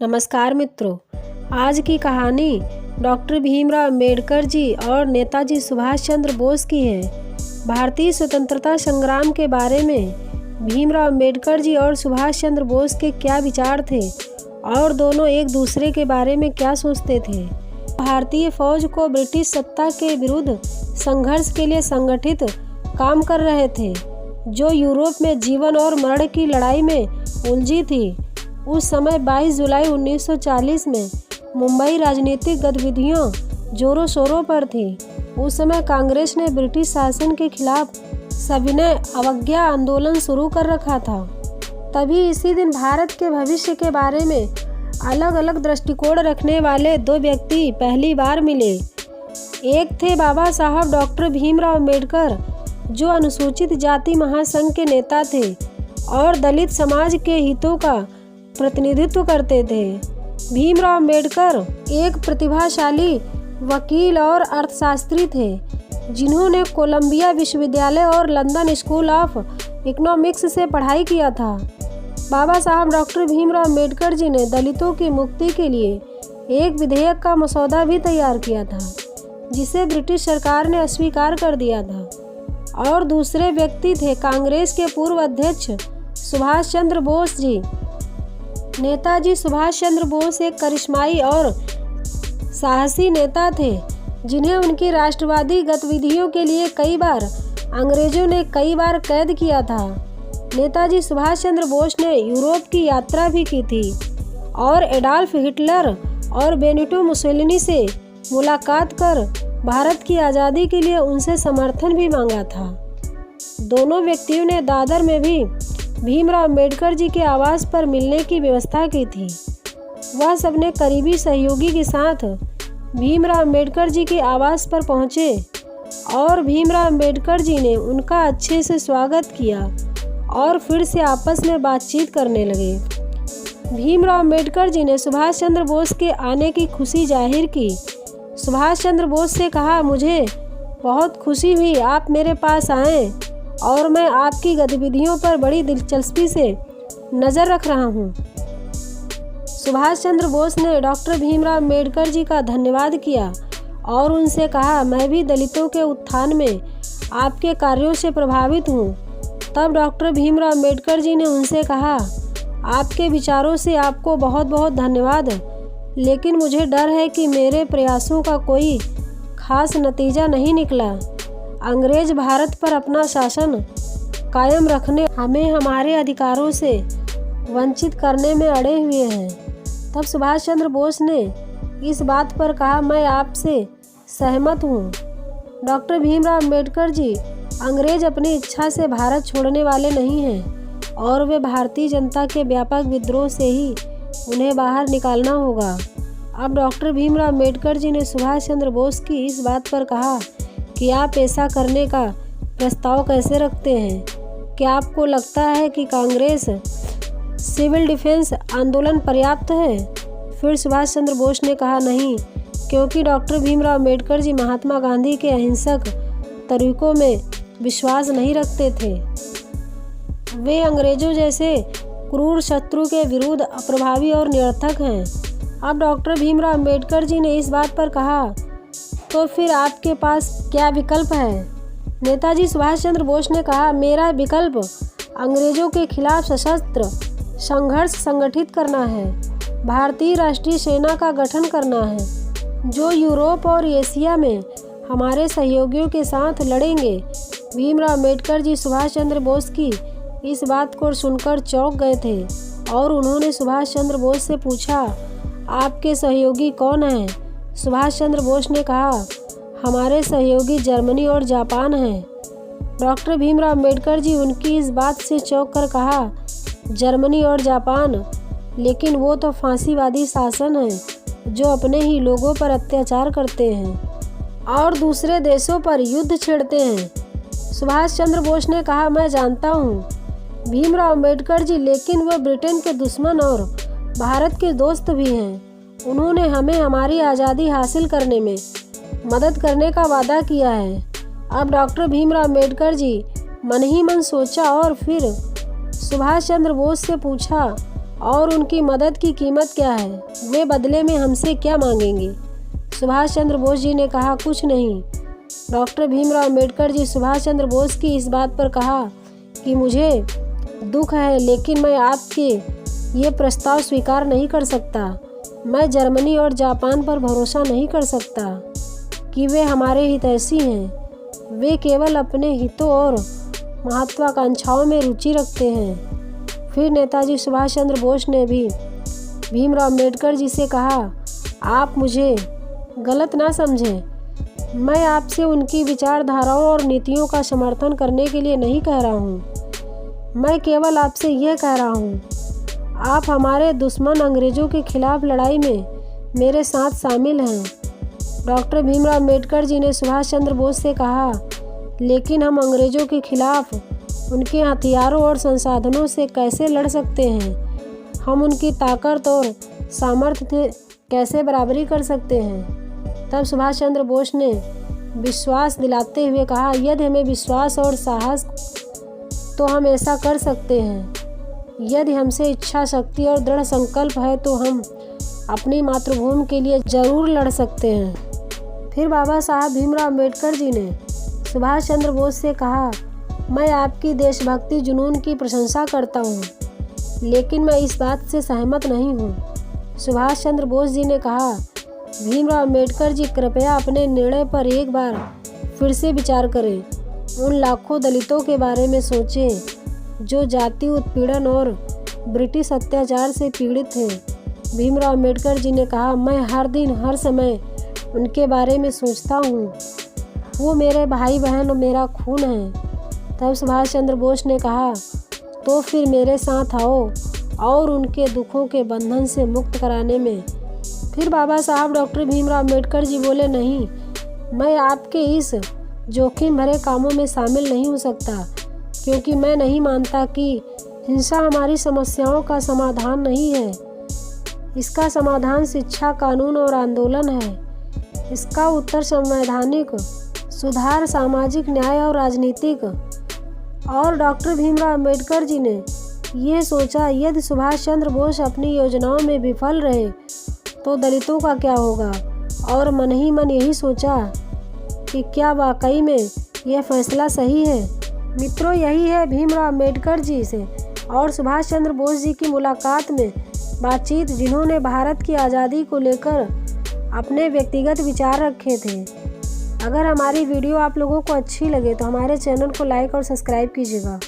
नमस्कार मित्रों, आज की कहानी डॉक्टर भीमराव अंबेडकर जी और नेताजी सुभाष चंद्र बोस की है। भारतीय स्वतंत्रता संग्राम के बारे में भीमराव अंबेडकर जी और सुभाष चंद्र बोस के क्या विचार थे और दोनों एक दूसरे के बारे में क्या सोचते थे। भारतीय फौज को ब्रिटिश सत्ता के विरुद्ध संघर्ष के लिए संगठित काम कर रहे थे, जो यूरोप में जीवन और मरण की लड़ाई में उलझी थी। उस समय 22 जुलाई 1940 में मुंबई राजनीतिक गतिविधियों जोरों शोरों पर थी। उस समय कांग्रेस ने ब्रिटिश शासन के खिलाफ सविनय अवज्ञा आंदोलन शुरू कर रखा था। तभी इसी दिन भारत के भविष्य के बारे में अलग अलग दृष्टिकोण रखने वाले दो व्यक्ति पहली बार मिले। एक थे बाबा साहब डॉक्टर भीमराव अंबेडकर, जो अनुसूचित जाति महासंघ के नेता थे और दलित समाज के हितों का प्रतिनिधित्व करते थे। भीमराव अंबेडकर एक प्रतिभाशाली वकील और अर्थशास्त्री थे, जिन्होंने कोलंबिया विश्वविद्यालय और लंदन स्कूल ऑफ इकोनॉमिक्स से पढ़ाई किया था। बाबा साहब डॉक्टर भीमराव अंबेडकर जी ने दलितों की मुक्ति के लिए एक विधेयक का मसौदा भी तैयार किया था, जिसे ब्रिटिश सरकार ने अस्वीकार कर दिया था। और दूसरे व्यक्ति थे कांग्रेस के पूर्व अध्यक्ष सुभाष चंद्र बोस जी। नेताजी सुभाष चंद्र बोस एक करिश्माई और साहसी नेता थे, जिन्हें उनकी राष्ट्रवादी गतिविधियों के लिए कई बार अंग्रेजों ने कई बार कैद किया था। नेताजी सुभाष चंद्र बोस ने यूरोप की यात्रा भी की थी और एडॉल्फ हिटलर और बेनिटो मुसोलिनी से मुलाकात कर भारत की आज़ादी के लिए उनसे समर्थन भी मांगा था। दोनों व्यक्तियों ने दादर में भी भीमराव अंबेडकर जी के आवास पर मिलने की व्यवस्था की थी। वह सबने करीबी सहयोगी के साथ भीमराव अंबेडकर जी के आवास पर पहुंचे और भीमराव अंबेडकर जी ने उनका अच्छे से स्वागत किया और फिर से आपस में बातचीत करने लगे। भीमराव अंबेडकर जी ने सुभाष चंद्र बोस के आने की खुशी जाहिर की। सुभाष चंद्र बोस से कहा, मुझे बहुत खुशी हुई आप मेरे पास आए और मैं आपकी गतिविधियों पर बड़ी दिलचस्पी से नज़र रख रहा हूँ। सुभाष चंद्र बोस ने डॉक्टर भीमराव अंबेडकर जी का धन्यवाद किया और उनसे कहा, मैं भी दलितों के उत्थान में आपके कार्यों से प्रभावित हूँ। तब डॉक्टर भीमराव अंबेडकर जी ने उनसे कहा, आपके विचारों से आपको बहुत बहुत धन्यवाद, लेकिन मुझे डर है कि मेरे प्रयासों का कोई खास नतीजा नहीं निकला। अंग्रेज भारत पर अपना शासन कायम रखने, हमें हमारे अधिकारों से वंचित करने में अड़े हुए हैं। तब सुभाष चंद्र बोस ने इस बात पर कहा, मैं आपसे सहमत हूँ। डॉक्टर भीमराव अंबेडकर जी अंग्रेज अपनी इच्छा से भारत छोड़ने वाले नहीं हैं और वे भारतीय जनता के व्यापक विद्रोह से ही उन्हें बाहर निकालना होगा। अब डॉक्टर भीमराव अंबेडकर जी ने सुभाष चंद्र बोस की इस बात पर कहा कि आप ऐसा करने का प्रस्ताव कैसे रखते हैं? क्या आपको लगता है कि कांग्रेस सिविल डिफेंस आंदोलन पर्याप्त है? फिर सुभाष चंद्र बोस ने कहा, नहीं, क्योंकि डॉक्टर भीमराव अंबेडकर जी महात्मा गांधी के अहिंसक तरीकों में विश्वास नहीं रखते थे। वे अंग्रेजों जैसे क्रूर शत्रु के विरुद्ध अप्रभावी और निरर्थक हैं। अब डॉक्टर भीमराव अंबेडकर जी ने इस बात पर कहा, तो फिर आपके पास क्या विकल्प है? नेताजी सुभाष चंद्र बोस ने कहा, मेरा विकल्प अंग्रेजों के खिलाफ सशस्त्र संघर्ष संगठित करना है, भारतीय राष्ट्रीय सेना का गठन करना है, जो यूरोप और एशिया में हमारे सहयोगियों के साथ लड़ेंगे। भीमराव अंबेडकर जी सुभाष चंद्र बोस की इस बात को सुनकर चौंक गए थे और उन्होंने सुभाष चंद्र बोस से पूछा, आपके सहयोगी कौन हैं? सुभाष चंद्र बोस ने कहा, हमारे सहयोगी जर्मनी और जापान हैं। डॉक्टर भीमराव अंबेडकर जी उनकी इस बात से चौंक कर कहा, जर्मनी और जापान, लेकिन वो तो फांसीवादी शासन है, जो अपने ही लोगों पर अत्याचार करते हैं और दूसरे देशों पर युद्ध छेड़ते हैं। सुभाष चंद्र बोस ने कहा, मैं जानता हूँ भीमराव अंबेडकर जी, लेकिन वह ब्रिटेन के दुश्मन और भारत के दोस्त भी हैं। उन्होंने हमें हमारी आज़ादी हासिल करने में मदद करने का वादा किया है। अब डॉक्टर भीमराव अंबेडकर जी मन ही मन सोचा और फिर सुभाष चंद्र बोस से पूछा, और उनकी मदद की कीमत क्या है? वे बदले में हमसे क्या मांगेंगे? सुभाष चंद्र बोस जी ने कहा, कुछ नहीं। डॉक्टर भीमराव अम्बेडकर जी सुभाष चंद्र बोस की इस बात पर कहा कि मुझे दुख है, लेकिन मैं आपके ये प्रस्ताव स्वीकार नहीं कर सकता। मैं जर्मनी और जापान पर भरोसा नहीं कर सकता कि वे हमारे हितैषी हैं। वे केवल अपने हितों और महत्वाकांक्षाओं में रुचि रखते हैं। फिर नेताजी सुभाष चंद्र बोस ने भी भीमराव अम्बेडकर जी से कहा, आप मुझे गलत ना समझें। मैं आपसे उनकी विचारधाराओं और नीतियों का समर्थन करने के लिए नहीं कह रहा हूँ। मैं केवल आपसे यह कह रहा हूँ, आप हमारे दुश्मन अंग्रेज़ों के खिलाफ लड़ाई में मेरे साथ शामिल हैं। डॉक्टर भीमराव अम्बेडकर जी ने सुभाष चंद्र बोस से कहा, लेकिन हम अंग्रेज़ों के खिलाफ उनके हथियारों और संसाधनों से कैसे लड़ सकते हैं? हम उनकी ताकत और सामर्थ्य से कैसे बराबरी कर सकते हैं? तब सुभाष चंद्र बोस ने विश्वास दिलाते हुए कहा, यदि हमें विश्वास और साहस तो हम ऐसा कर सकते हैं। यदि हमसे इच्छा शक्ति और दृढ़ संकल्प है तो हम अपनी मातृभूमि के लिए जरूर लड़ सकते हैं। फिर बाबा साहब भीमराव अम्बेडकर जी ने सुभाष चंद्र बोस से कहा, मैं आपकी देशभक्ति जुनून की प्रशंसा करता हूँ, लेकिन मैं इस बात से सहमत नहीं हूँ। सुभाष चंद्र बोस जी ने कहा, भीमराव अम्बेडकर जी कृपया अपने निर्णय पर एक बार फिर से विचार करें। उन लाखों दलितों के बारे में सोचें जो जाति उत्पीड़न और ब्रिटिश अत्याचार से पीड़ित थे। भीमराव अम्बेडकर जी ने कहा, मैं हर दिन हर समय उनके बारे में सोचता हूँ। वो मेरे भाई बहन और मेरा खून है। तब सुभाष चंद्र बोस ने कहा, तो फिर मेरे साथ आओ और उनके दुखों के बंधन से मुक्त कराने में। फिर बाबा साहब डॉक्टर भीमराव अम्बेडकर जी बोले, नहीं, मैं आपके इस जोखिम भरे कामों में शामिल नहीं हो सकता, क्योंकि मैं नहीं मानता कि हिंसा हमारी समस्याओं का समाधान नहीं है। इसका समाधान शिक्षा, कानून और आंदोलन है। इसका उत्तर संवैधानिक सुधार, सामाजिक न्याय और राजनीतिक। और डॉक्टर भीमराव अम्बेडकर जी ने यह सोचा, यदि सुभाष चंद्र बोस अपनी योजनाओं में विफल रहे तो दलितों का क्या होगा? और मन ही मन यही सोचा कि क्या वाकई में यह फैसला सही है? मित्रों, यही है भीमराव अम्बेडकर जी से और सुभाष चंद्र बोस जी की मुलाकात में बातचीत, जिन्होंने भारत की आज़ादी को लेकर अपने व्यक्तिगत विचार रखे थे। अगर हमारी वीडियो आप लोगों को अच्छी लगे तो हमारे चैनल को लाइक और सब्सक्राइब कीजिएगा।